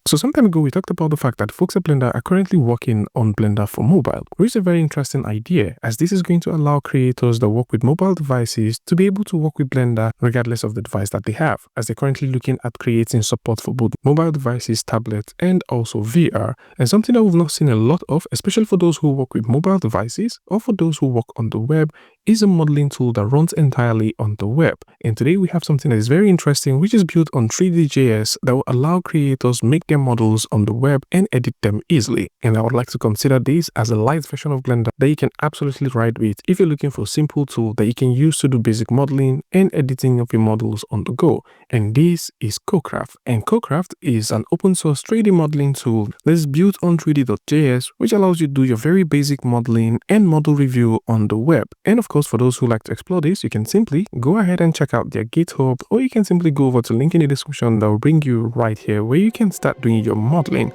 So some time ago, we talked about the fact that folks at Blender are currently working on Blender for mobile, which is a very interesting idea, as this is going to allow creators that work with mobile devices to be able to work with Blender regardless of the device that they have, as they're currently looking at creating support for both mobile devices, tablets, and also VR. And something that we've not seen a lot of, especially for those who work with mobile devices or for those who work on the web, is a modeling tool that runs entirely on the web. And today we have something that is very interesting, which is built on 3D.js that will allow creators make their models on the web and edit them easily. And I would like to consider this as a light version of Blender that you can absolutely ride with if you're looking for a simple tool that you can use to do basic modeling and editing of your models on the go. And this is KoCraft. And KoCraft is an open source 3D modeling tool that is built on 3D.js, which allows you to do your very basic modeling and model review on the web. And of course, for those who like to explore this, you can simply go ahead and check out their GitHub, or you can simply go over to the link in the description that will bring you right here where you can start doing your modeling.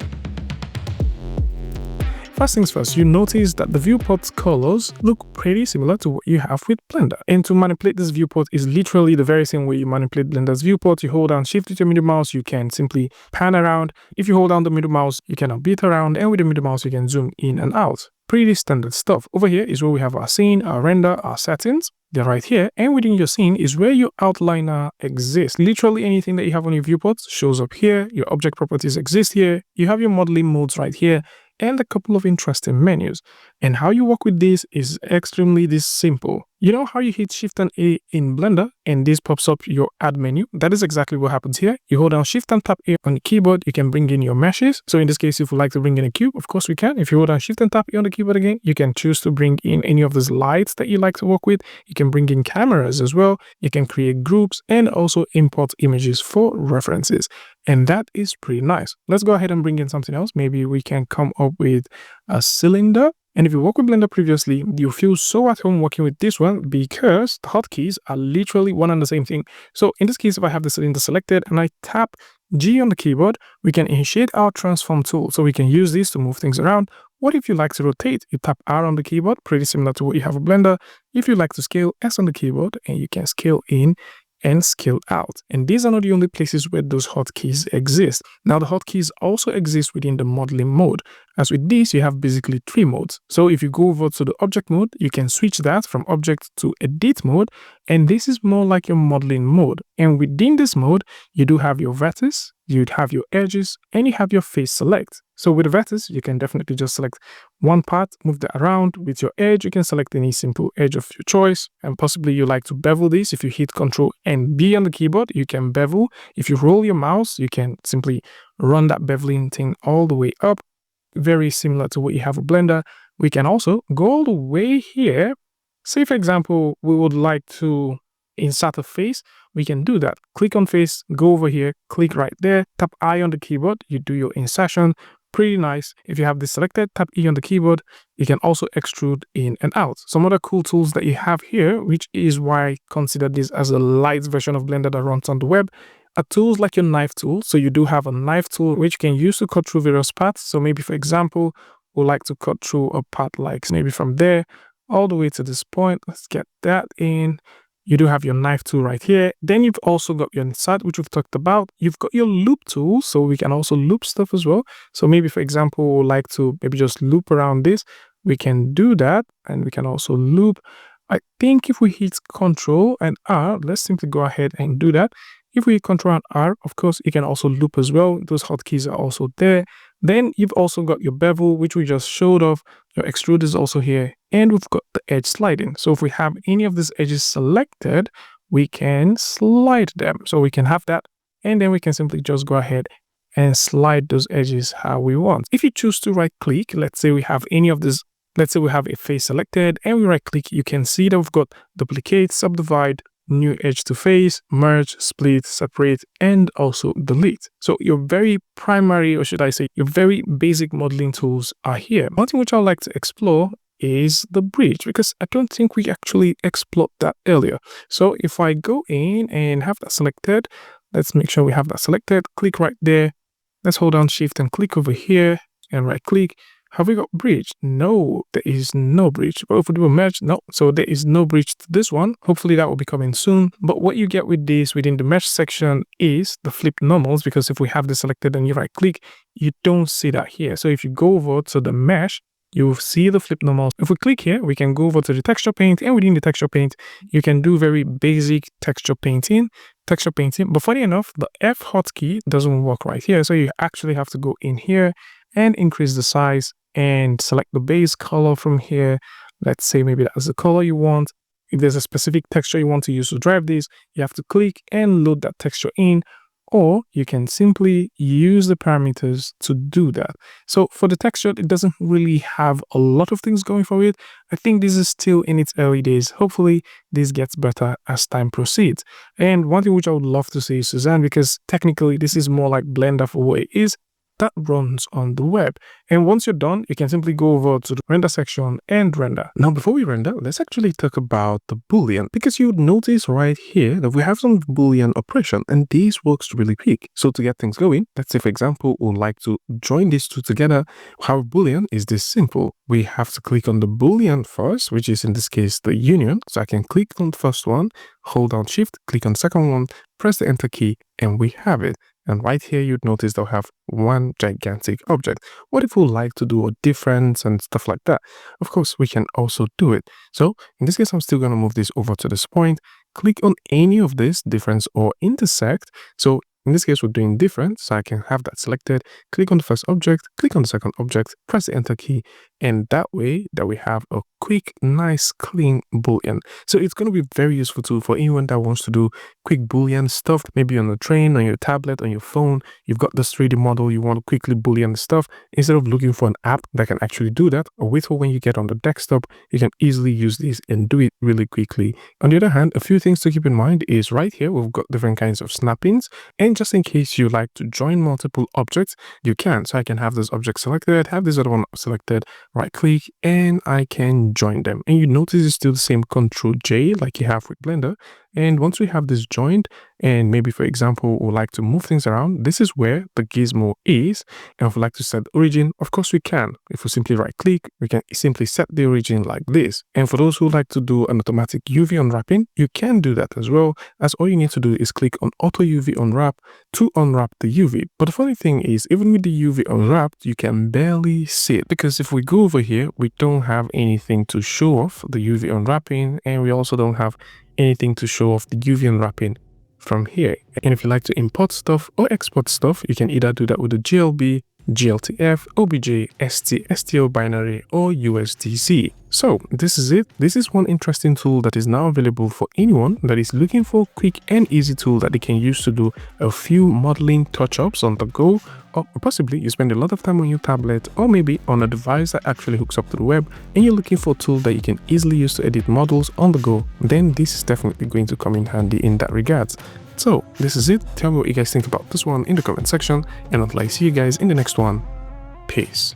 First things first, you notice that the viewport's colors look pretty similar to what you have with Blender. And to manipulate this viewport is literally the very same way you manipulate Blender's viewport. You hold down Shift with your middle mouse, you can simply pan around. If you hold down the middle mouse, you can beat around, and with the middle mouse, you can zoom in and out. Pretty standard stuff. Over here is where we have our scene, our render, our settings. They're right here, and within your scene is where your outliner exists. Literally anything that you have on your viewport shows up here. Your object properties exist here. You have your modeling modes right here, and a couple of interesting menus. And how you work with this is extremely simple. You know how you hit Shift and A in Blender and this pops up your add menu? That is exactly what happens here. You hold down Shift and tap A on the keyboard, you can bring in your meshes. So in this case, if we like to bring in a cube, of course we can. If you hold down Shift and tap A on the keyboard again, you can choose to bring in any of these lights that you like to work with. You can bring in cameras as well. You can create groups and also import images for references. And that is pretty nice. Let's go ahead and bring in something else. Maybe we can come up with a cylinder. And if you work with Blender previously, you feel so at home working with this one because the hotkeys are literally one and the same thing. So in this case, if I have the cylinder selected and I tap G on the keyboard, we can initiate our transform tool. So we can use this to move things around. What if you like to rotate? You tap R on the keyboard, pretty similar to what you have with Blender. If you like to scale, S on the keyboard, and you can scale in and scale out. And these are not the only places where those hotkeys exist. Now the hotkeys also exist within the modeling mode. As with this, you have basically 3 modes. So if you go over to the object mode, you can switch that from object to edit mode. And this is more like your modeling mode. And within this mode, you do have your vertex, you'd have your edges, and you have your face select. So with the vertex, you can definitely just select one part, move that around. With your edge, you can select any simple edge of your choice. And possibly you like to bevel this. If you hit Ctrl and B on the keyboard, you can bevel. If you roll your mouse, you can simply run that beveling thing all the way up. Very similar to what you have with Blender. We can also go all the way here. Say, for example, we would like to insert a face. We can do that. Click on face, go over here, click right there, tap I on the keyboard, you do your insertion. Pretty nice. If you have this selected, tap E on the keyboard. You can also extrude in and out. Some other cool tools that you have here, which is why I consider this as a light version of Blender that runs on the web, are tools like your knife tool. So you do have a knife tool which you can use to cut through various parts. So maybe, for example, we'd like to cut through a part like maybe from there all the way to this point. Let's get that in. You do have your knife tool right here. Then you've also got your insert, which we've talked about. You've got your loop tool, so we can also loop stuff as well. So maybe, for example, we'd like to maybe just loop around this. We can do that, and we can also loop. I think if we hit Ctrl and R, let's simply go ahead and do that. If we hit Ctrl and R, of course, you can also loop as well. Those hotkeys are also there. Then you've also got your bevel, which we just showed off. Your extrude is also here. And we've got the edge sliding. So if we have any of these edges selected, we can slide them. So we can have that. And then we can simply just go ahead and slide those edges how we want. If you choose to right click, let's say we have any of this. Let's say we have a face selected and we right click, you can see that we've got duplicate, subdivide, new edge to face, merge, split, separate, and also delete. So your very primary, or should I say, your very basic modeling tools are here. One thing which I would like to explore is the bridge, because I don't think we actually explored that earlier. So if I go in and have that selected, let's make sure we have that selected, click right there. Let's hold down Shift and click over here and right click. Have we got bridge? No, there is no bridge. But if we do a merge, no. So there is no bridge to this one. Hopefully that will be coming soon. But what you get with this within the mesh section is the flip normals, because if we have this selected and you right click, you don't see that here. So if you go over to the mesh, you will see the flip normals. If we click here, we can go over to the texture paint, and within the texture paint, you can do very basic texture painting. But funny enough, the F hotkey doesn't work right here. So you actually have to go in here and increase the size and select the base color from here. Let's say maybe that's the color you want. If there's a specific texture you want to use to drive this, you have to click and load that texture in, or you can simply use the parameters to do that. So for the texture, it doesn't really have a lot of things going for it. I think this is still in its early days. Hopefully this gets better as time proceeds. And one thing which I would love to see is Suzanne, because technically this is more like Blender for what it is, that runs on the web. And once you're done, you can simply go over to the render section and render. Now, before we render, let's actually talk about the Boolean, because you would notice right here that we have some Boolean operation, and this works really quick. So to get things going, let's say, for example, we'd like to join these two together. How Boolean is this simple. We have to click on the Boolean first, which is in this case the union. So I can click on the first one, hold down shift, click on the second one, press the enter key, and we have it. And right here, you'd notice they'll have one gigantic object. What if we like to do a difference and stuff like that? Of course, we can also do it. So in this case, I'm still going to move this over to this point. Click on any of this, difference or intersect. So in this case, we're doing difference, so I can have that selected. Click on the first object, click on the second object, press the enter key, and that way that we have a quick, nice, clean Boolean. So it's going to be a very useful tool for anyone that wants to do quick Boolean stuff, maybe on the train, on your tablet, on your phone. You've got this 3D model, you want to quickly Boolean stuff. Instead of looking for an app that can actually do that, or wait for when you get on the desktop, you can easily use this and do it really quickly. On the other hand, a few things to keep in mind is right here, we've got different kinds of snappings. And just in case you like to join multiple objects, you can. So I can have this object selected, have this other one selected, right click, and I can join them. And you notice it's still the same Ctrl J like you have with Blender. And once we have this joined, and maybe, for example, we like to move things around, this is where the gizmo is. And if we like to set the origin, of course we can. If we simply right click, we can simply set the origin like this. And for those who like to do an automatic UV unwrapping, you can do that as well, as all you need to do is click on auto UV unwrap to unwrap the UV. But the funny thing is, even with the UV unwrapped, you can barely see it, because if we go over here, we don't have anything to show off the UV unwrapping, and we also don't have anything to show off the UV unwrapping from here. And if you like to import stuff or export stuff, you can either do that with the GLB, GLTF, OBJ, ST, STL binary, or USDC. So this is it. This is one interesting tool that is now available for anyone that is looking for a quick and easy tool that they can use to do a few modeling touch-ups on the go, or possibly you spend a lot of time on your tablet or maybe on a device that actually hooks up to the web, and you're looking for a tool that you can easily use to edit models on the go. Then this is definitely going to come in handy in that regards. So this is it. Tell me what you guys think about this one in the comment section, and until I see you guys in the next one, peace.